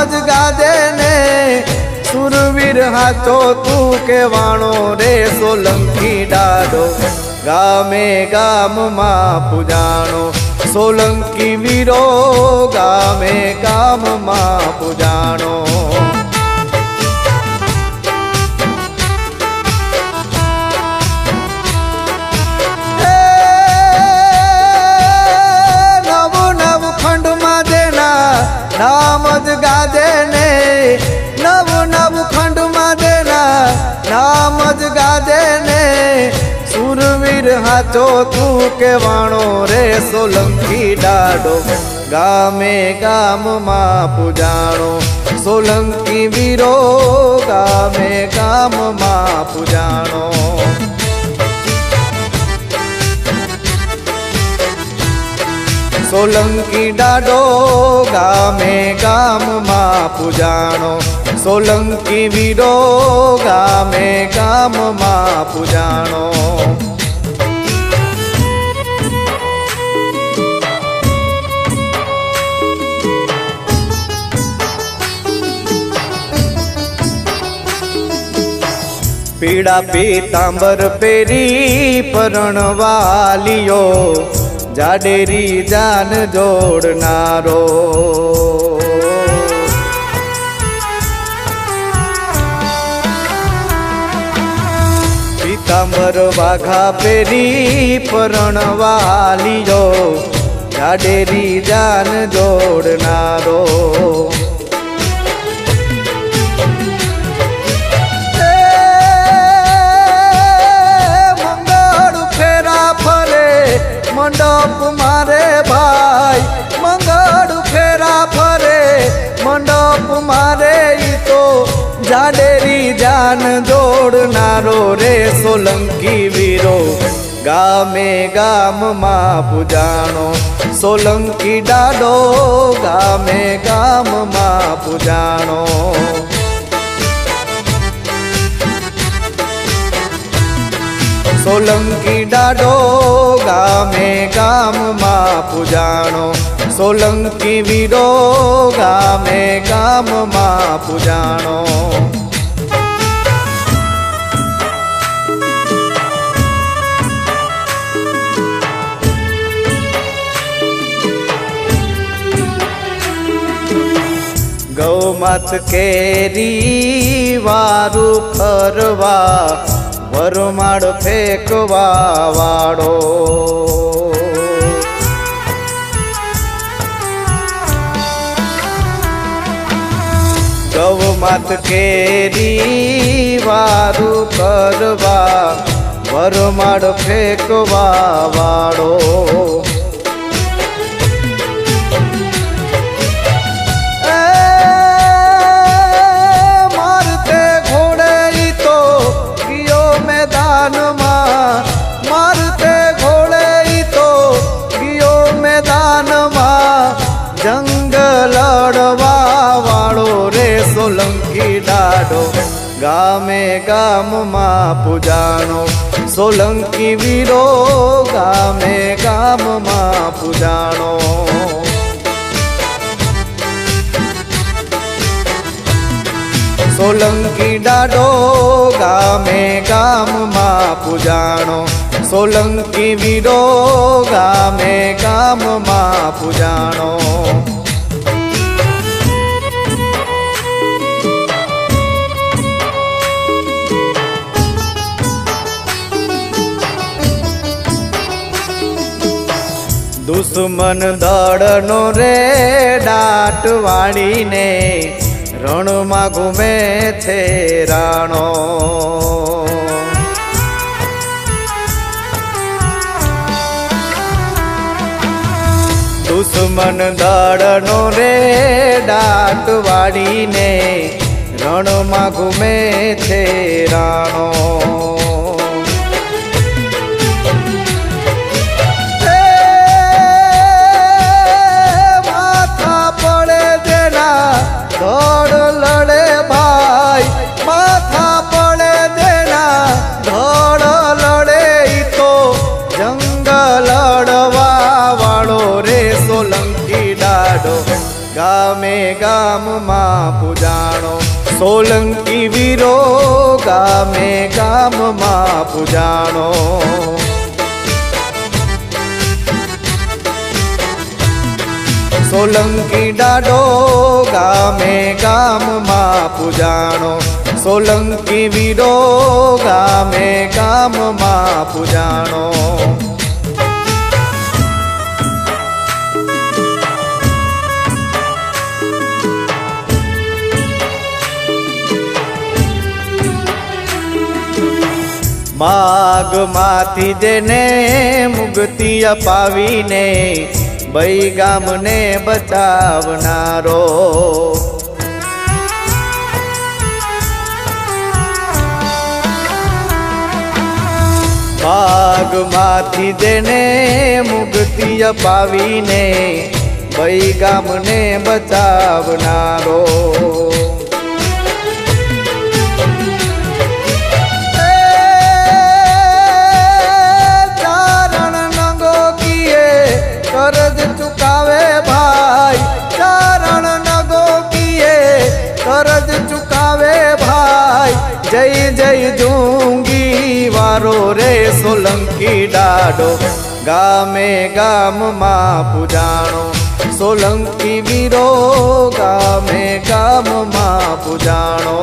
જ ગાજે ને સુરવીર હાચો તું કેવાણો રે સોલંકી ડાડો ગામે ગામમાં પૂજાણો સોલંકી વીરો ગામે ગામમાં પૂજાણો નામ જ ગાજે ને નવ નવ ખંડમાં દેના નામ જ ગાજે ને સુરવીર હાચો તું કેવાણો રે સોલંકી ડાડો ગામે ગામમાં પૂજાણો સોલંકી વીરો ગામે ગામમાં પૂજાણો સોલંકી ડાડો ગામે ગામમાં પૂજાણો સોલંકી વીરો ગામે ગામમાં પૂજાણો પીળા પીતાંબર પેરી પરણવાલીઓ જાડેરી જાન જોડનારો પીતાંબર વાઘા પેરી પરણવાલીઓ જાડેરી જાન જોડનારો મંડપ મારે ભાઈ મંગળ ફેરા ફરે મંડપ મારે ઈ તો જાડેરી જાન જોડનારો રે સોલંકી વીરો ગામે ગામમાં પૂજાણો સોલંકી ડાડો ગામે ગામમાં પૂજાણો સોલંકી ડાડો ગામે ગામમાં પૂજાણો સોલંકી વીરો ગામે ગામમાં પૂજાણો ગૌમાત કેરી વારું ખરવા વરમાળ ફેંકવા વાળો ગૌમાત કેરી વારું કરવા વરમાળ ફેંકવા વાળો મારતે ઘોડે ઈ તો ગયો મેદાનમાં જંગ લડવા વાળો રે સોલંકી ડાડો ગામે ગામમાં પૂજાણો સોલંકી વીરો ગામે ગામમાં પૂજાણો સોલંકી ડાડો ગામે ગામમાં પૂજાણો સોલંકી વીરો ગામે ગામમાં પૂજાણો દુશ્મન દળનો રે દાટ વાળીને રણમાં ઘૂમે છે રાણો દુશ્મન દળનો રે દાટ વાળીને રણમાં ઘૂમે છે રાણો ધડ લડે ભાઈ માથા પડે દેના ધડ લડે ઈ તો જંગ લડવા વાળો રે સોલંકી ડાડો ગામ ગામે ગામમાં પૂજાણો સોલંકી વીરો ગામે ગામમાં પૂજાણો સોલંકી ડાડો ગામે ગામમાં પૂજાણો સોલંકી વીરો ગામે ગામમાં પૂજાણો માગમાંથી જેને મુક્તિ અપાવીને બઈ ગામને બચાવનારો માગમાંથી જેને મુક્તિ અપાવીને બઈ ગામને બચાવનારો કરજ ચુકાવે ભાઈ ચારણ નગો કીએ કરજ ચુકાવે ભાઈ જય જય જૂંગી વારો રે સોલંકી ડાડો ગામે ગામમાં પૂજાણો સોલંકી વીરો ગામે ગામમાં પૂજાણો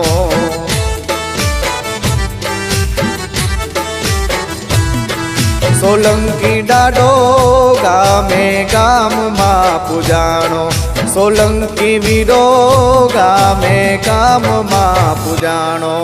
સોલંકી ડાડો ગામે ગામમાં પૂજાણો સોલંકી વીરો ગામે ગામમાં પૂજાણો